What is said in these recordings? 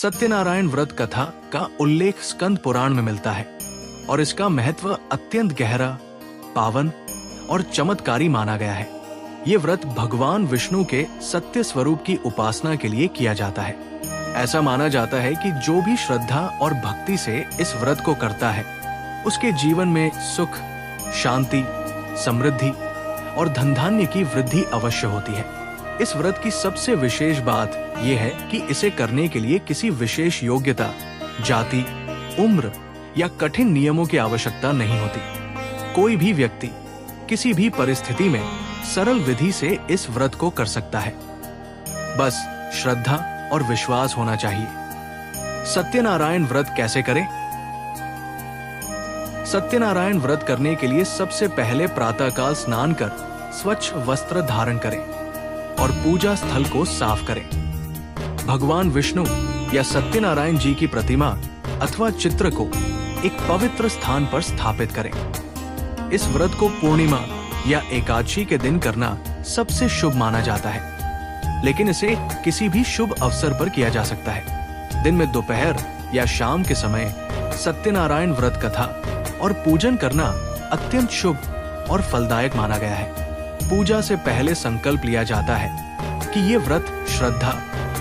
सत्यनारायण व्रत कथा का उल्लेख स्कंद पुराण में मिलता है और इसका महत्व अत्यंत गहरा, पावन और चमत्कारी माना गया है। ये व्रत भगवान विष्णु के सत्य स्वरूप की उपासना के लिए किया जाता है। ऐसा माना जाता है कि जो भी श्रद्धा और भक्ति से इस व्रत को करता है, उसके जीवन में सुख, शांति, समृद्धि और धन धान्य की वृद्धि अवश्य होती है। इस व्रत की सबसे विशेष बात यह है कि इसे करने के लिए किसी विशेष योग्यता, जाति, उम्र या कठिन नियमों की आवश्यकता नहीं होती। कोई भी व्यक्ति किसी भी परिस्थिति में सरल विधि से इस व्रत को कर सकता है। बस श्रद्धा और विश्वास होना चाहिए। सत्यनारायण व्रत कैसे करें? सत्यनारायण व्रत करने के लिए सबसे पहले प्रातःकाल स्नान कर स्वच्छ वस्त्र धारण करें और पूजा स्थल को साफ करें। भगवान विष्णु या सत्यनारायण जी की प्रतिमा अथवा चित्र को एक पवित्र स्थान पर स्थापित करें। इस व्रत को पूर्णिमा या एकादशी के दिन करना सबसे शुभ माना जाता है, लेकिन इसे किसी भी शुभ अवसर पर किया जा सकता है। दिन में दोपहर या शाम के समय सत्यनारायण व्रत कथा और पूजन करना अत्यंत शुभ और फलदायक माना गया है। पूजा से पहले संकल्प लिया जाता है कि ये व्रत श्रद्धा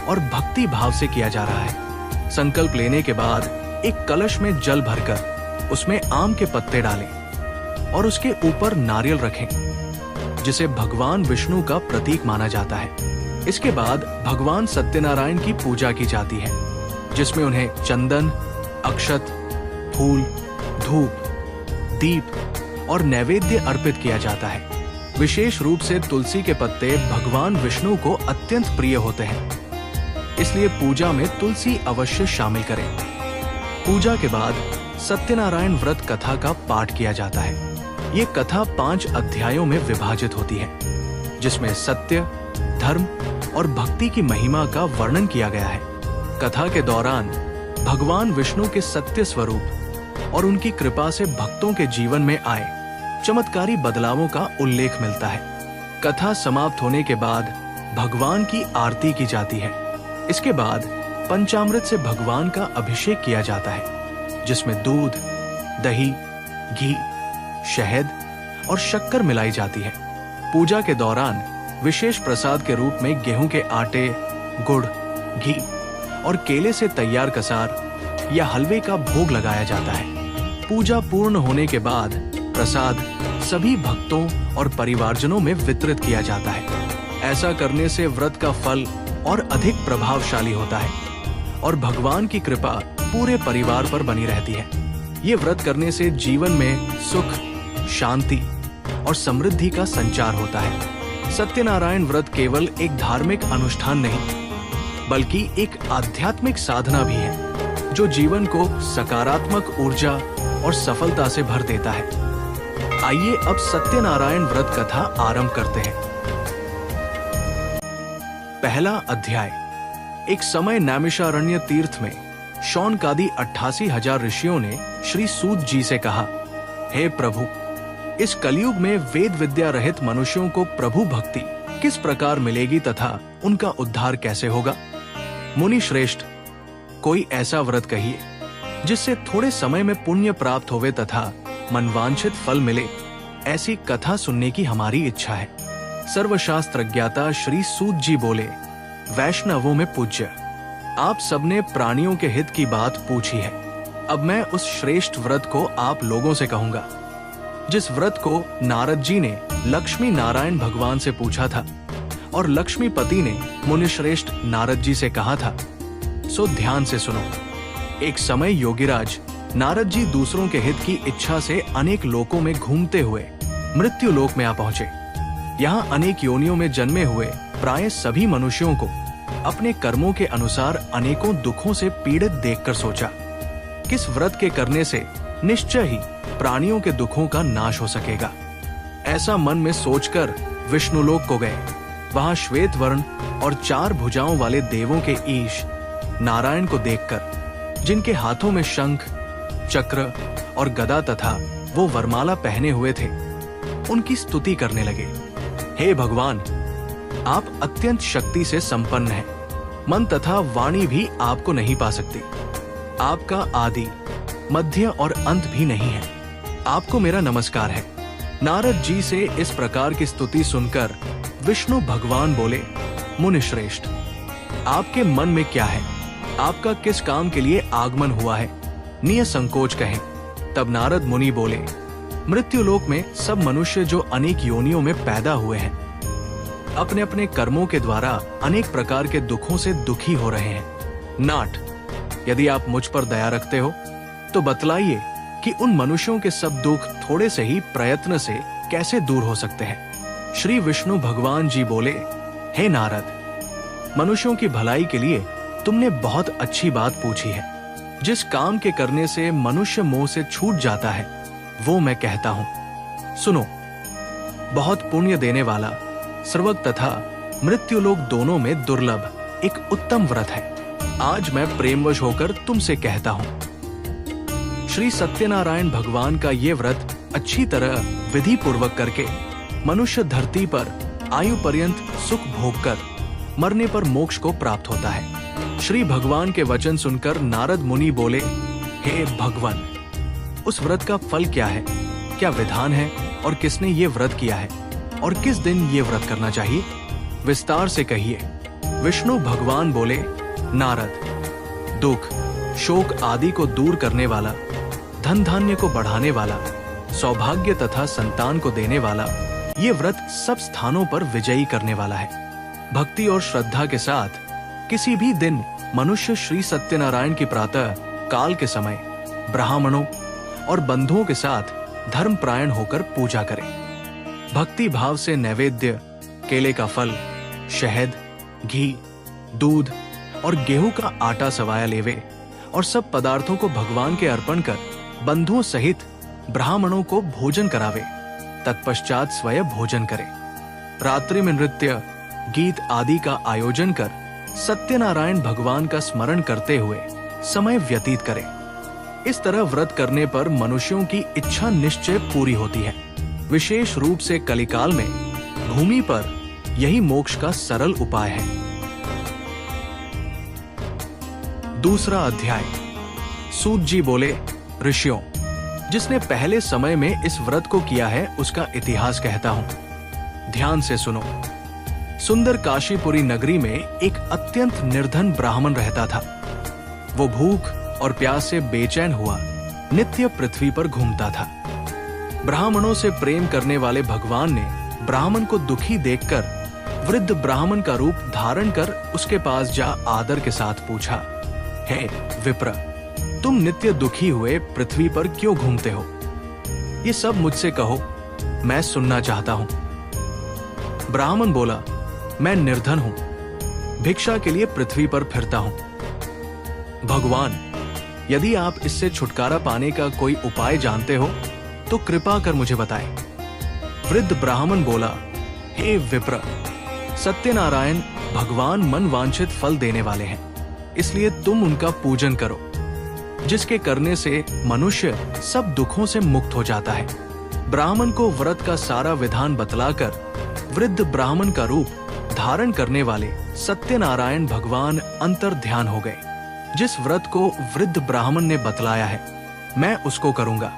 और भक्ति भाव से किया जा रहा है। संकल्प लेने के बाद एक कलश में जल भरकर उसमें आम के पत्ते डालें और उसके ऊपर नारियल रखें, जिसे भगवान विष्णु का प्रतीक माना जाता है। इसके बाद भगवान सत्यनारायण की पूजा की जाती है, जिसमें उन्हें चंदन, अक्षत, फूल, धूप, दीप और नैवेद्य अर्पित किया जाता है। विशेष रूप से तुलसी के पत्ते भगवान विष्णु को अत्यंत प्रिय होते हैं, इसलिए पूजा में तुलसी अवश्य शामिल करें। पूजा के बाद सत्यनारायण व्रत कथा का पाठ किया जाता है। ये कथा 5 अध्यायों में विभाजित होती है, जिसमें सत्य, धर्म और भक्ति की महिमा का वर्णन किया गया है। कथा के दौरान भगवान विष्णु के सत्य स्वरूप और उनकी कृपा से भक्तों के जीवन में आए चमत्कारी बदलावों का उल्लेख मिलता है। कथा समाप्त होने के बाद भगवान की आरती की जाती है। इसके बाद पंचामृत से भगवान का अभिषेक किया जाता है, जिसमें दूध, दही, घी, शहद और शक्कर मिलाई जाती है। पूजा के दौरान विशेष प्रसाद के रूप में गेहूं के आटे, गुड़, घी और केले से तैयार कसार या हलवे का भोग लगाया जाता है। पूजा पूर्ण होने के बाद प्रसाद सभी भक्तों और परिवारजनों में वितरित किया जाता है। ऐसा करने से व्रत का फल और अधिक प्रभावशाली होता है और भगवान की कृपा पूरे परिवार पर बनी रहती है। ये व्रत करने से जीवन में सुख, शांति और समृद्धि का संचार होता है। सत्यनारायण व्रत केवल एक धार्मिक अनुष्ठान नहीं, बल्कि एक आध्यात्मिक साधना भी है, जो जीवन को सकारात्मक ऊर्जा और सफलता से भर देता है। आइए अब सत्यनारायण व्रत कथा आरंभ करते हैं। पहला अध्याय। एक समय नैमिषारण्य तीर्थ में शौनकादि 88,000 ऋषियों ने श्री सूत जी से कहा, हे प्रभु, इस कलयुग में वेद विद्या रहित मनुष्यों को प्रभु भक्ति किस प्रकार मिलेगी तथा उनका उद्धार कैसे होगा? मुनि श्रेष्ठ, कोई ऐसा व्रत कहिए जिससे थोड़े समय में पुण्य प्राप्त होवे तथा मनवांछित फल मिले। ऐसी कथा सुनने की हमारी इच्छा है। सर्वशास्त्र ज्ञाता श्री सूत जी बोले, वैष्णवों में पूज्य, आप सबने प्राणियों के हित की बात पूछी है। अब मैं उस श्रेष्ठ व्रत को आप लोगों से कहूंगा, जिस व्रत को नारद जी ने लक्ष्मी नारायण भगवान से पूछा था और लक्ष्मीपति ने मुनिश्रेष्ठ नारद जी से कहा था। सो ध्यान से सुनो। एक समय योगीराज नारद जी दूसरों के हित की इच्छा से अनेक लोकों में घूमते हुए मृत्यु लोक में आ पहुंचे। यहाँ अनेक योनियों में जन्मे हुए प्राय सभी मनुष्यों को अपने कर्मों के अनुसार अनेकों दुखों से पीड़ित देखकर सोचा, किस व्रत के करने से निश्चय ही प्राणियों के दुखों का नाश हो सकेगा। ऐसा मन में सोचकर विष्णुलोक को गए। वहां श्वेत वर्ण और 4 भुजाओं वाले देवों के ईश नारायण को देखकर, जिनके हाथों में शंख, चक्र और गदा तथा वो वरमाला पहने हुए थे, उनकी स्तुति करने लगे। हे भगवान, आप अत्यंत शक्ति से संपन्न हैं। मन तथा वाणी भी आपको नहीं पा सकती। आपका आदि, मध्य और अंत भी नहीं है। आपको मेरा नमस्कार है। नारद जी से इस प्रकार की स्तुति सुनकर विष्णु भगवान बोले, मुनिश्रेष्ठ, आपके मन में क्या है? आपका किस काम के लिए आगमन हुआ है? निसंकोच कहें। तब नारद मुनि बोले, मृत्युलोक में सब मनुष्य जो अनेक योनियों में पैदा हुए हैं, अपने अपने कर्मों के द्वारा अनेक प्रकार के दुखों से दुखी हो रहे हैं। नाट, यदि आप मुझ पर दया रखते हो तो बतलाइए कि उन मनुष्यों के सब दुख थोड़े से ही प्रयत्न से कैसे दूर हो सकते हैं। श्री विष्णु भगवान जी बोले, हे नारद, मनुष्यों की भलाई के लिए तुमने बहुत अच्छी बात पूछी है। जिस काम के करने से मनुष्य मोह से छूट जाता है वो मैं कहता हूं। सुनो, बहुत पुण्य देने वाला, स्वर्ग तथा मृत्युलोक दोनों में दुर्लभ एक उत्तम व्रत है। आज मैं प्रेमवश होकर तुमसे कहता हूं। श्री सत्यनारायण भगवान का ये व्रत अच्छी तरह विधि पूर्वक करके मनुष्य धरती पर आयु पर्यंत सुख भोगकर मरने पर मोक्ष को प्राप्त होता है। श्री भगवान के वचन सुनकर नारद मुनि बोले, हे भगवान, उस व्रत का फल क्या है? क्या विधान है और किसने ये व्रत किया है और किस दिन ये व्रत करना चाहिए? विस्तार से कहिए। विष्णु भगवान बोले, नारद, दुख, शोक आदि को दूर करने वाला, धन धान्य को बढ़ाने वाला, सौभाग्य तथा संतान को देने वाला, ये व्रत सब स्थानों पर विजयी करने वाला है। भक्ति और श्रद्धा के साथ किसी भी दिन मनुष्य श्री सत्यनारायण की प्रातः काल के समय ब्राह्मणों और बंधुओं के साथ धर्मपरायण होकर पूजा करे। भक्ति भाव से नैवेद्य, केले का फल, शहद, घी, दूध और गेहूं का आटा सवाया लेवे और सब पदार्थों को भगवान के अर्पण कर बंधुओं सहित ब्राह्मणों को भोजन करावे। तत्पश्चात स्वयं भोजन करे। रात्रि में नृत्य, गीत आदि का आयोजन कर सत्यनारायण भगवान का स्मरण करते हुए समय व्यतीत करे। इस तरह व्रत करने पर मनुष्यों की इच्छा निश्चय पूरी होती है। विशेष रूप से कलिकाल में भूमि पर यही मोक्ष का सरल उपाय है। दूसरा अध्याय। सूत जी बोले, ऋषियों, जिसने पहले समय में इस व्रत को किया है उसका इतिहास कहता हूं। ध्यान से सुनो। सुंदर काशीपुरी नगरी में एक अत्यंत निर्धन ब्राह्मण रहता था। वो भूख और प्यास से बेचैन हुआ नित्य पृथ्वी पर घूमता था। ब्राह्मणों से प्रेम करने वाले भगवान ने ब्राह्मण को दुखी देखकर वृद्ध ब्राह्मण का रूप धारण कर उसके पास जा आदर के साथ पूछा, हे विप्र, तुम नित्य दुखी हुए पृथ्वी पर क्यों घूमते हो? ये सब मुझसे कहो, मैं सुनना चाहता हूं। ब्राह्मण बोला, मैं निर्धन हूं, भिक्षा के लिए पृथ्वी पर फिरता हूं। भगवान, यदि आप इससे छुटकारा पाने का कोई उपाय जानते हो तो कृपा कर मुझे बताएं। वृद्ध ब्राह्मण बोला, हे विप्र, सत्यनारायण भगवान मन वांछित फल देने वाले हैं, इसलिए तुम उनका पूजन करो, जिसके करने से मनुष्य सब दुखों से मुक्त हो जाता है। ब्राह्मण को व्रत का सारा विधान बतलाकर वृद्ध ब्राह्मण का रूप धारण करने वाले सत्यनारायण भगवान अंतर ध्यान हो गए। जिस व्रत को वृद्ध ब्राह्मण ने बतलाया है मैं उसको करूंगा।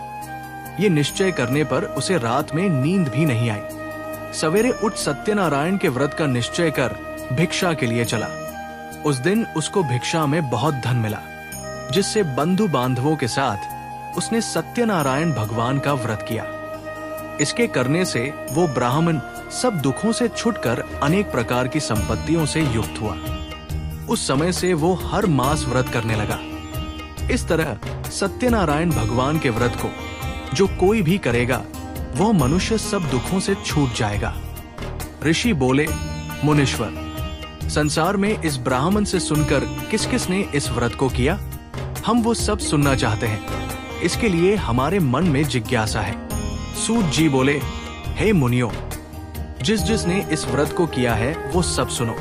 ये निश्चय करने पर उसे रात में नींद भी नहीं आई। सवेरे उठ सत्यनारायण के व्रत का निश्चय कर भिक्षा के लिए चला। उस दिन उसको भिक्षा में बहुत धन मिला, जिससे बंधु बांधवों के साथ उसने सत्यनारायण भगवान का व्रत किया। इसके करने से वो ब्राह्मण सब दुखों से छुटकर अनेक प्रकार की संपत्तियों से युक्त हुआ। उस समय से वो हर मास व्रत करने लगा। इस तरह सत्यनारायण भगवान के व्रत को जो कोई भी करेगा वह मनुष्य सब दुखों से छूट जाएगा। ऋषि बोले, मुनीश्वर, संसार में इस ब्राह्मण से सुनकर किस किस ने इस व्रत को किया, हम वो सब सुनना चाहते हैं। इसके लिए हमारे मन में जिज्ञासा है। सूत जी बोले, हे मुनियों, जिस जिसने इस व्रत को किया है वो सब सुनो।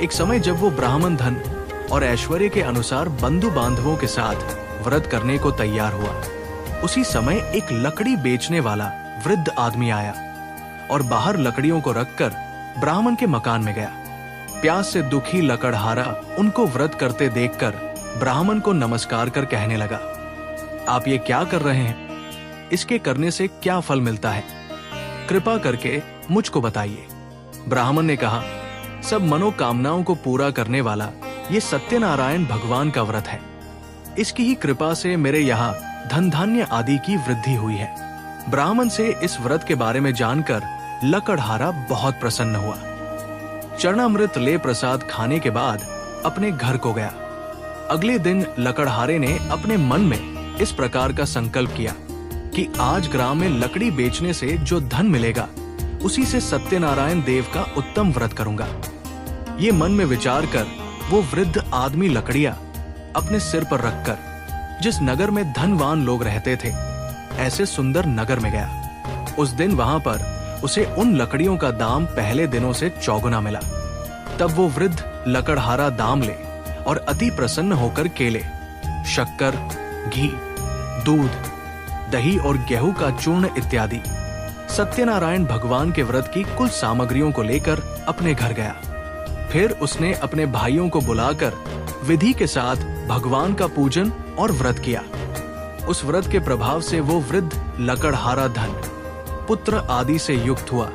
एक समय जब वो ब्राह्मण धन और ऐश्वर्य के अनुसार बंधु बांधवों के साथ व्रत करने को तैयार हुआ, उसी समय एक लकड़ी बेचने वाला वृद्ध आदमी आया और बाहर लकड़ियों को रखकर ब्राह्मण के मकान में गया। प्यास से दुखी लकड़हारा उनको व्रत करते देखकर ब्राह्मण को नमस्कार कर कहने लगा, आप ये क्या कर रहे हैं? इसके करने से क्या फल मिलता है? कृपा करके मुझको बताइए। ब्राह्मण ने कहा, सब मनोकामनाओं को पूरा करने वाला ये सत्यनारायण भगवान का व्रत है। इसकी ही कृपा से मेरे यहाँ धन धान्य आदि की वृद्धि हुई है। ब्राह्मण से इस व्रत के बारे में जानकर लकड़हारा बहुत प्रसन्न हुआ। चरणामृत ले प्रसाद खाने के बाद अपने घर को गया। अगले दिन लकड़हारे ने अपने मन में इस प्रकार का संकल्प किया कि आज ग्राम में लकड़ी बेचने से जो धन मिलेगा उसी से सत्यनारायण देव का उत्तम व्रत करूंगा। ये मन में विचार कर वो वृद्ध आदमी लकड़ियां अपने सिर पर रखकर जिस नगर में धनवान लोग रहते थे ऐसे सुंदर नगर में गया। उस दिन वहां पर उसे उन लकड़ियों का दाम पहले दिनों से चौगुना मिला। तब वो वृद्ध लकड़हारा दाम ले और अति प्रसन्न होकर केले, शक्कर, घी, दूध, दही और गेहूं का चूर्ण इत्यादि सत्यनारायण भगवान के व्रत की कुल सामग्रियों को लेकर अपने घर गया। फिर उसने अपने भाइयों को बुलाकर विधि के साथ भगवान का पूजन और व्रत किया। उस व्रत के प्रभाव से वो वृद्ध लकड़हारा धन, पुत्र आदि से युक्त हुआ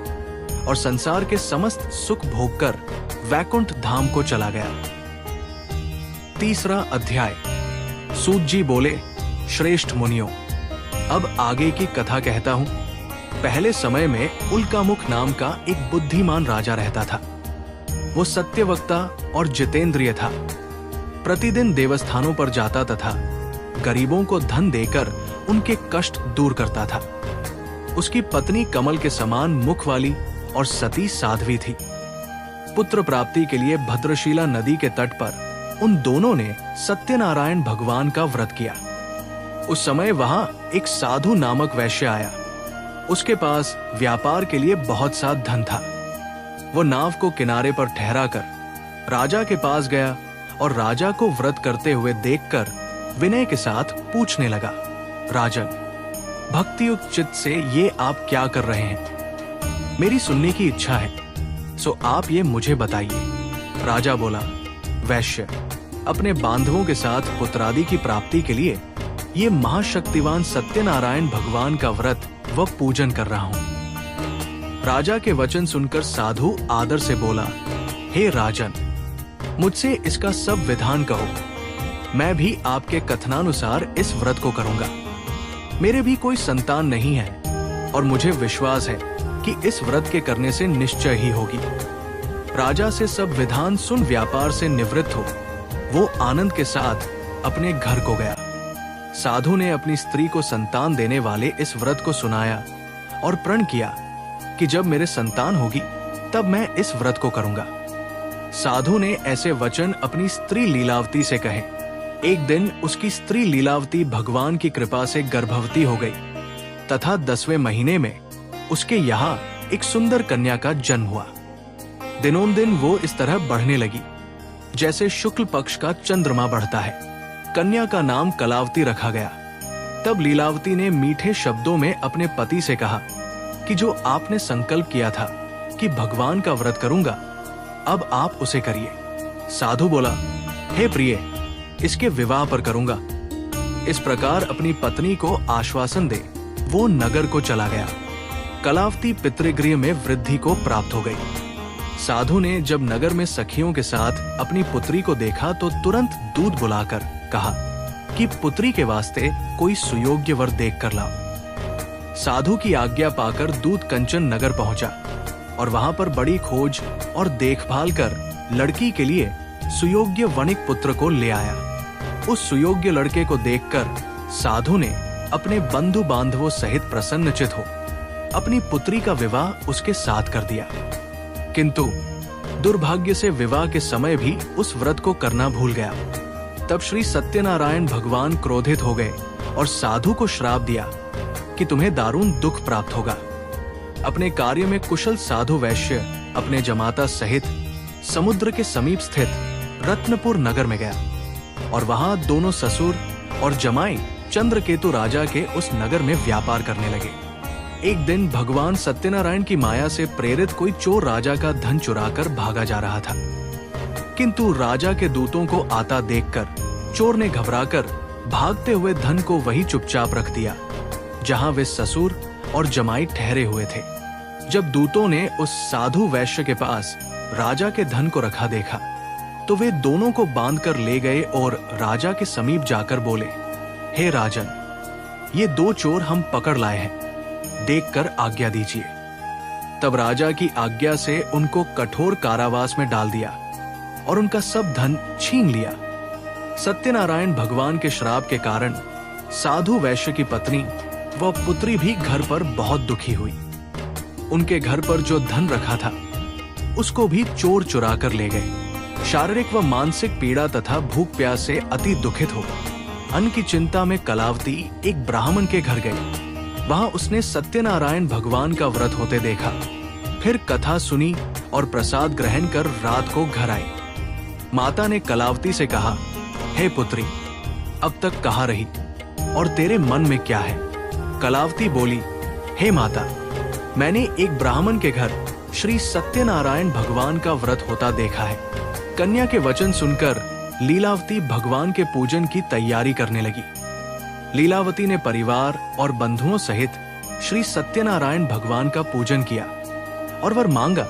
और संसार के समस्त सुख भोगकर वैकुंठ धाम को चला गया। तीसरा अध्याय। सूत जी बोले, श्रेष्ठ मुनियों, अब आगे की कथा कहता हूं। पहले समय में उल्कामुख नाम का एक बुद्धिमान राजा रहता था। वो सत्यवक्ता और जितेंद्रिय था। प्रतिदिन देवस्थानों पर जाता तथा गरीबों को धन देकर उनके कष्ट दूर करता था। उसकी पत्नी कमल के समान मुख वाली और सती साध्वी थी। पुत्र प्राप्ति के लिए भद्रशिला नदी के तट पर उन दोनों ने सत्यनारायण भगवान का व्रत किया। उस समय वहां एक साधु नामक वैश्य आया। उसके पास व्यापार के लिए बहुत सा धन था। वो नाव को किनारे पर ठहरा कर राजा के पास गया और राजा को व्रत करते हुए देखकर विनय के साथ पूछने लगा, राजन, भक्तियुक्त चित्त से ये आप क्या कर रहे हैं? मेरी सुनने की इच्छा है, सो आप ये मुझे बताइए। राजा बोला, वैश्य, अपने बांधवों के साथ पुत्रादि की प्राप्ति के लिए ये महाशक्तिवान सत्यनारायण भगवान का व्रत व पूजन कर रहा हूं। राजा के वचन सुनकर साधु आदर से बोला, हे राजन, मुझसे इसका सब विधान कहो। मैं भी आपके कथनानुसार इस व्रत को करूंगा। मेरे भी कोई संतान नहीं है और मुझे विश्वास है कि इस व्रत के करने से निश्चय ही होगी। राजा से सब विधान सुन व्यापार से निवृत्त हो वो आनंद के साथ अपने घर को गया। साधु ने अपनी स्त्री को संतान देने वाले इस व्रत को सुनाया और प्रण किया कि जब मेरे संतान होगी तब मैं इस व्रत को करूंगा। साधु ने ऐसे वचन अपनी स्त्री लीलावती से कहे। एक दिन उसकी स्त्री लीलावती भगवान की कृपा से गर्भवती हो गई तथा 10वें महीने में उसके यहाँ एक सुंदर कन्या का जन्म हुआ। दिनों दिन वो इस तरह बढ़ने लगी जैसे शुक्ल पक्ष का चंद्रमा बढ़ता है। कन्या का नाम कलावती रखा गया। तब लीलावती ने मीठे शब्दों में अपने पति से कहा कि जो आपने संकल्प किया था कि भगवान का व्रत करूंगा, अब आप उसे करिए। साधु बोला, हे प्रिय, इसके विवाह पर करूंगा। इस प्रकार अपनी पत्नी को आश्वासन दे वो नगर को चला गया। कलावती पितृगृह में वृद्धि को प्राप्त हो गई। साधु ने जब नगर में सखियों के साथ अपनी पुत्री को देखा तो तुरंत दूत बुलाकर कहा कि पुत्री के वास्ते कोई सुयोग्य वर देख कर लाओ। साधु की आज्ञा पाकर दूत कंचन नगर पहुंचा और वहां पर बड़ी खोज और देखभाल कर लड़की के लिए सुयोग्य वणिक पुत्र को ले आया। उस सुयोग्य लड़के को देखकर साधु ने अपने बंधु बांधवों सहित प्रसन्नचित हो अपनी पुत्री का विवाह उसके साथ कर दिया। किंतु दुर्भाग्य से विवाह के समय भी उस व्रत को करना भूल गया। तब श्री सत्यनारायण भगवान क्रोधित हो गए और साधु को श्राप दिया कि तुम्हें दारुण दुख प्राप्त होगा। अपने कार्य में कुशल साधु वैश्य अपने जमाता सहित समुद्र के समीप स्थित रत्नपुर नगर में गया और वहां दोनों ससुर और जमाई चंद्रकेतु राजा के उस नगर में व्यापार करने लगे। एक दिन भगवान सत्यनारायण की माया से प्रेरित कोई चोर राजा का धन चुराकर भागा जा रहा था। किंतु राजा के दूतों को आता देखकर चोर ने घबराकर भागते हुए धन को वही चुपचाप रख दिया जहां वे ससुर और जमाई ठहरे हुए थे। जब दूतों ने उस साधु वैश्य के पास राजा के धन को रखा देखा तो वे दोनों को बांधकर ले गए और राजा के समीप जाकर बोले, हे राजन, ये दो चोर हम पकड़ लाए हैं, देखकर आज्ञा दीजिए। तब राजा की आज्ञा से उनको कठोर कारावास में डाल दिया और उनका सब धन छीन लिया। सत्यनारायण भगवान के श्राप के कारण साधु वैश्य की पत्नी व पुत्री भी घर पर बहुत दुखी हुई। उनके घर पर जो धन रखा था उसको भी चोर चुरा कर ले गए। शारीरिक व मानसिक पीड़ा तथा भूख प्यास से अति दुखित हो अन्न की चिंता में कलावती एक ब्राह्मण के घर गई। वहां उसने सत्यनारायण भगवान का व्रत होते देखा। फिर कथा सुनी और प्रसाद ग्रहण कर रात को घर आई। माता ने कलावती से कहा, हे पुत्री, अब तक कहाँ रही और तेरे मन में क्या है? कलावती बोली, हे माता, मैंने एक ब्राह्मण के घर श्री सत्यनारायण भगवान का व्रत होता देखा है। कन्या के वचन सुनकर लीलावती भगवान के पूजन की तैयारी करने लगी। लीलावती ने परिवार और बंधुओं सहित श्री सत्यनारायण भगवान का पूजन किया और वर मांगा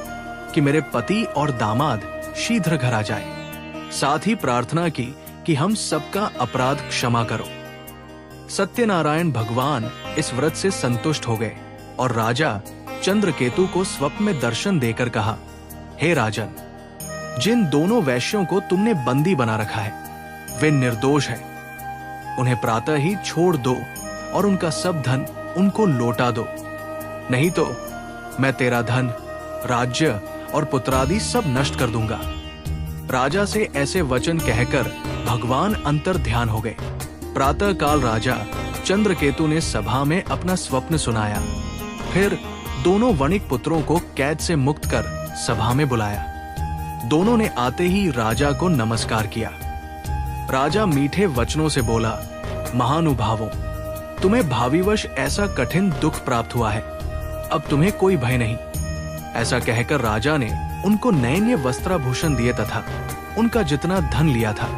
कि मेरे पति और दामाद शीघ्र घर आ जाए। साथ ही प्रार्थना की कि हम सबका अपराध क्षमा करो। सत्यनारायण भगवान इस व्रत से संतुष्ट हो गए और राजा चंद्रकेतु को स्वप्न में दर्शन देकर कहा, हे राजन, जिन दोनों वैश्यों को तुमने बंदी बना रखा है वे निर्दोष हैं। उन्हें प्रातः ही छोड़ दो और उनका सब धन उनको लौटा दो, नहीं तो मैं तेरा धन, राज्य और पुत्रादि सब नष्ट कर दूंगा। राजा से ऐसे वचन कहकर भगवान अंतर ध्यान हो गए। प्रातः काल राजा चंद्रकेतु ने सभा में अपना स्वप्न सुनाया। फिर दोनों वणिक पुत्रों को कैद से मुक्त कर सभा में बुलाया। दोनों ने आते ही राजा को नमस्कार किया। राजा मीठे वचनों से बोला, महानुभावों, तुम्हें भाविवश ऐसा कठिन दुख प्राप्त हुआ है, अब तुम्हें कोई भय नहीं। ऐसा कहकर राजा ने उनको नए नए वस्त्राभूषण दिए तथा उनका जितना धन लिया था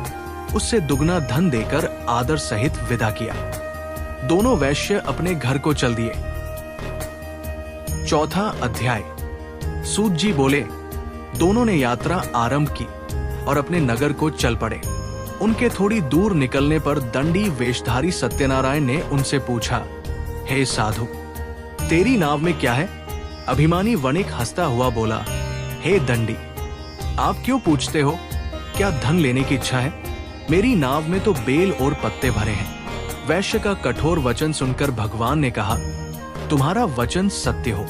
उससे दुगना धन देकर आदर सहित विदा किया। दोनों वैश्य अपने घर को चल दिए। चौथा अध्याय। सूत जी बोले, दोनों ने यात्रा आरंभ की और अपने नगर को चल पड़े। उनके थोड़ी दूर निकलने पर दंडी वेशधारी सत्यनारायण ने उनसे पूछा, हे साधु, तेरी नाव में क्या है? अभिमानी वणिक हंसता हुआ बोला, हे दंडी, आप क्यों पूछते हो? क्या धन लेने की इच्छा है? मेरी नाव में तो बेल और पत्ते भरे हैं। वैश्य का कठोर वचन सुनकर भगवान ने कहा, तुम्हारा वचन सत्य हो।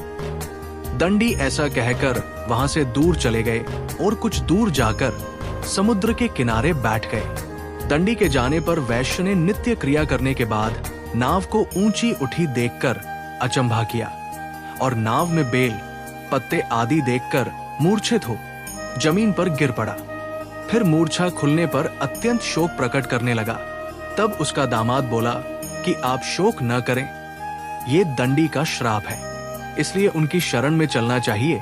दंडी ऐसा कहकर वहां से दूर चले गए और कुछ दूर जाकर समुद्र के किनारे बैठ गए। दंडी के जाने पर वैश्य ने नित्य क्रिया करने के बाद नाव को ऊंची उठी देखकर अचंभा किया और नाव में बेल, पत्ते आदि देखकर मूर्छित हो जमीन पर गिर पड़ा। फिर मूर्छा खुलने पर अत्यंत शोक प्रकट करने लगा। तब उसका दामाद बोला कि आप शोक न करें, ये दंडी का श्राप है, इसलिए उनकी शरण में चलना चाहिए,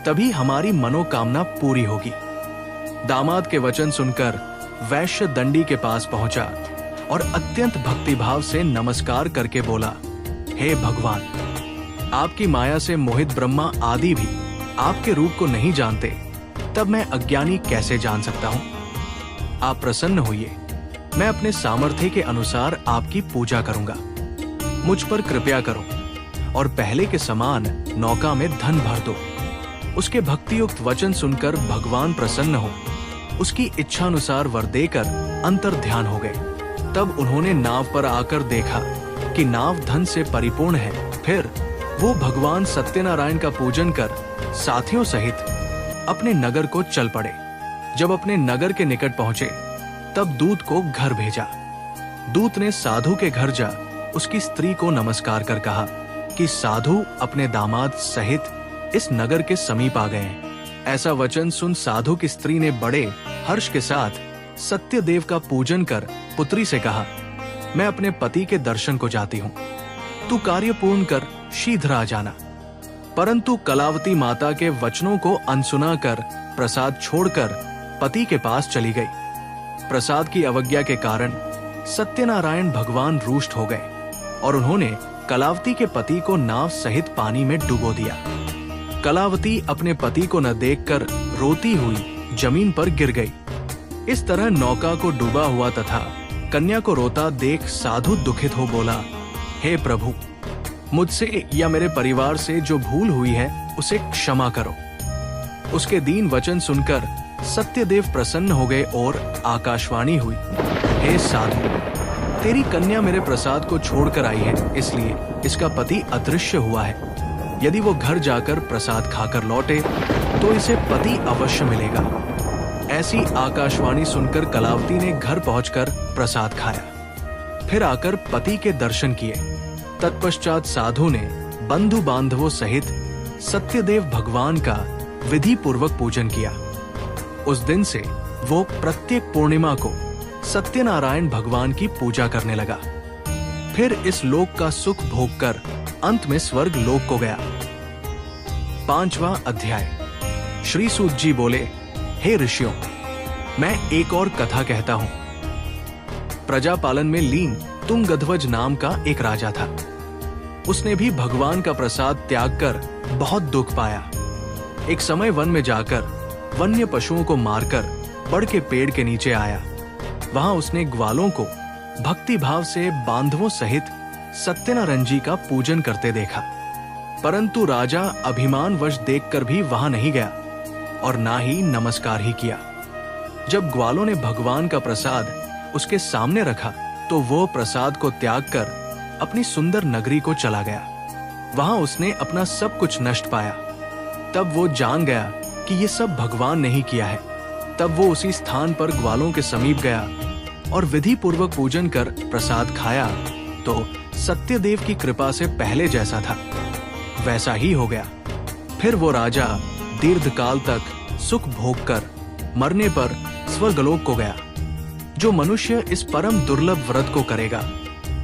तभी हमारी मनोकामना पूरी होगी। दामाद के वचन सुनकर वैश्य दंडी के पास पहुंचा और अत्यंत भक्तिभाव से नमस्कार करके बोला, हे भगवान, आपकी माया से मोहित ब्रह्मा आदि भी आपके रूप को नहीं जानते, तब मैं अज्ञानी कैसे जान सकता हूं? आप प्रसन्न होइए, मैं अपने सामर्थ्य के अनुसार आपकी पूजा करूंगा। मुझ पर कृपया करो और पहले के समान नौका में धन भर दो। उसके भक्तियुक्त वचन सुनकर भगवान प्रसन्न हो उसकी इच्छानुसार वर देकर अंतर ध्यान हो गए। तब उन्होंने नाव पर आकर देखा कि नाव धन से परिपूर्ण है। फिर वो भगवान सत्यनारायण का पूजन कर साथियों सहित अपने नगर को चल पड़े। जब अपने नगर के निकट पहुंचे तब दूत को घर भेजा। दूत ने साधु के घर जा उसकी स्त्री को नमस्कार कर कहा कि साधु अपने दामाद सहित इस नगर के समीप आ गए हैं। ऐसा वचन सुन साधु की स्त्री ने बड़े हर्ष के साथ सत्यदेव का पूजन कर पुत्री से कहा, मैं अपने पति के दर्शन को जाती हूँ, तू कार्य पूर्ण कर शीघ्र आ जाना। परंतु कलावती माता के वचनों को अनसुना कर प्रसाद छोड़कर पति के पास चली गई। प्रसाद की अवज्ञा के कारण सत्यनारायण भगवान रुष्ट हो गए और उन्होंने कलावती के पति को नाव सहित पानी में डुबो दिया। कलावती अपने पति को न देखकर रोती हुई जमीन पर गिर गई। इस तरह नौका को डूबा हुआ तथा कन्या को रोता देख साधु दुखित हो बोला, हे प्रभु, मुझसे या मेरे परिवार से जो भूल हुई है उसे क्षमा करो। उसके दीन वचन सुनकर सत्यदेव प्रसन्न हो गए और आकाशवाणी हुई, हे साधु, तेरी कन्या मेरे प्रसाद को छोड़कर आई है, इसलिए इसका पति अदृश्य हुआ है। यदि वो घर जाकर प्रसाद खाकर लौटे तो इसे पति अवश्य मिलेगा। ऐसी आकाशवाणी सुनकर कलावती ने घर पहुंचकर प्रसाद खाया, फिर आकर पति के दर्शन किए। तत्पश्चात साधु ने बंधु बांधवों सहित सत्यदेव भगवान का विधि पूर्वक पूजन किया। उस दिन से वो प्रत्येक पूर्णिमा को सत्यनारायण भगवान की पूजा करने लगा। फिर इस लोक का सुख भोगकर अंत में स्वर्ग लोक को गया। 5वां अध्याय। श्री सूत जी बोले, हे ऋषियों, मैं एक और कथा कहता हूं। प्रजापालन में लीन तुंगध्वज नाम का एक राजा था। उसने भी भगवान का प्रसाद त्याग कर बहुत दुख पाया। एक समय वन में जाकर वन्य पशुओं को मारकर बड़ के पेड़ के नीचे आया। वहां उसने ग्वालों को भक्ति भाव से बांधवों सहित सत्यनारायण जी का पूजन करते देखा, परंतु राजा अभिमानवश देखकर भी वहां नहीं गया और ना ही नमस्कार ही किया। जब ग्वालों ने भगवान का प्रसाद उसके सामने रखा तो वो प्रसाद को त्याग कर अपनी सुंदर नगरी को चला गया। वहां उसने अपना सब कुछ नष्ट पाया। तब वो जान गया कि ये सब भगवान ने ही किया है। तब वो उसी स्थान पर ग्वालों के समीप गया और विधि पूर्वक पूजन कर प्रसाद खाया तो सत्यदेव की कृपा से पहले जैसा था वैसा ही हो गया। फिर वो राजा दीर्घकाल तक सुख भोग कर मरने पर स्वर्गलोक को गया। जो मनुष्य इस परम दुर्लभ व्रत को करेगा,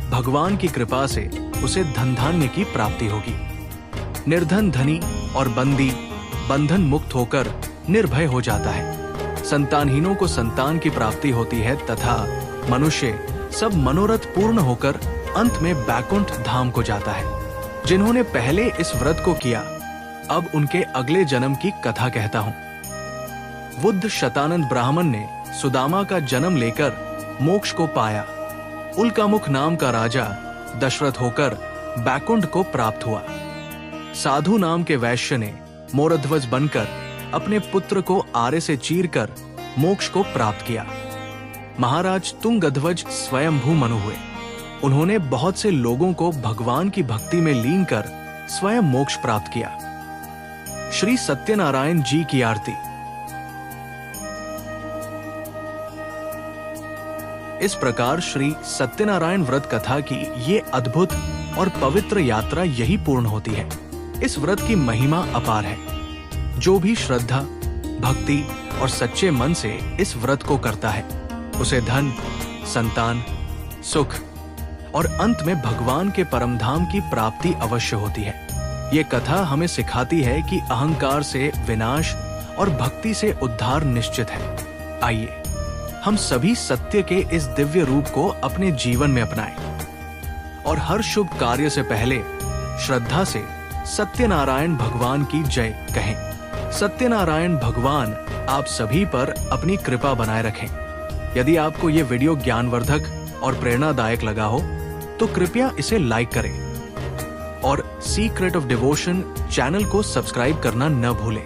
भगवान की कृपा से उसे धन धान्य की प्राप्ति होगी। निर्धन धनी और बंदी बंधन मुक्त होकर निर्भय हो जाता है। संतानहीनों को संतान की प्राप्ति होती है तथा मनुष्य सब मनोरथ पूर्ण होकर अंत में बैकुंठ धाम को जाता है। जिन्होंने पहले इस व्रत को किया, अब उनके अगले जन्म की कथा कहता हूं। बुद्ध शतानंद ब्राह्मण ने सुदामा का जन्म लेकर मोक्ष को पाया। उल्कामुख नाम का राजा दशरथ होकर बैकुंठ को प्राप्त हुआ। साधु नाम के वैश्य ने मोरध्वज बनकर अपने पुत्र को आरे से चीरकर मोक्ष को प्राप्त किया। महाराज तुंगध्वज स्वयंभू मनु हुए। उन्होंने बहुत से लोगों को भगवान की भक्ति में लीन कर स्वयं मोक्ष प्राप्त किया। श्री सत्यनारायण जी की आरती। इस प्रकार श्री सत्यनारायण व्रत कथा की ये अद्भुत और पवित्र यात्रा यही पूर्ण होती है। इस व्रत की महिमा अपार है। जो भी श्रद्धा, भक्ति और सच्चे मन से इस व्रत को करता है, उसे धन, संतान, सुख और अंत में भगवान के परम धाम की प्राप्ति अवश्य होती है। ये कथा हमें सिखाती है कि अहंकार से विनाश और भक्ति से उद्धार निश्चित है। आइए हम सभी सत्य के इस दिव्य रूप को अपने जीवन में अपनाएं और हर शुभ कार्य से पहले श्रद्धा से सत्यनारायण भगवान की जय कहें। सत्यनारायण भगवान आप सभी पर अपनी कृपा बनाए रखें। यदि आपको ये वीडियो ज्ञानवर्धक और प्रेरणादायक लगा हो तो कृपया इसे लाइक करें और सीक्रेट ऑफ डिवोशन चैनल को सब्सक्राइब करना न भूलें।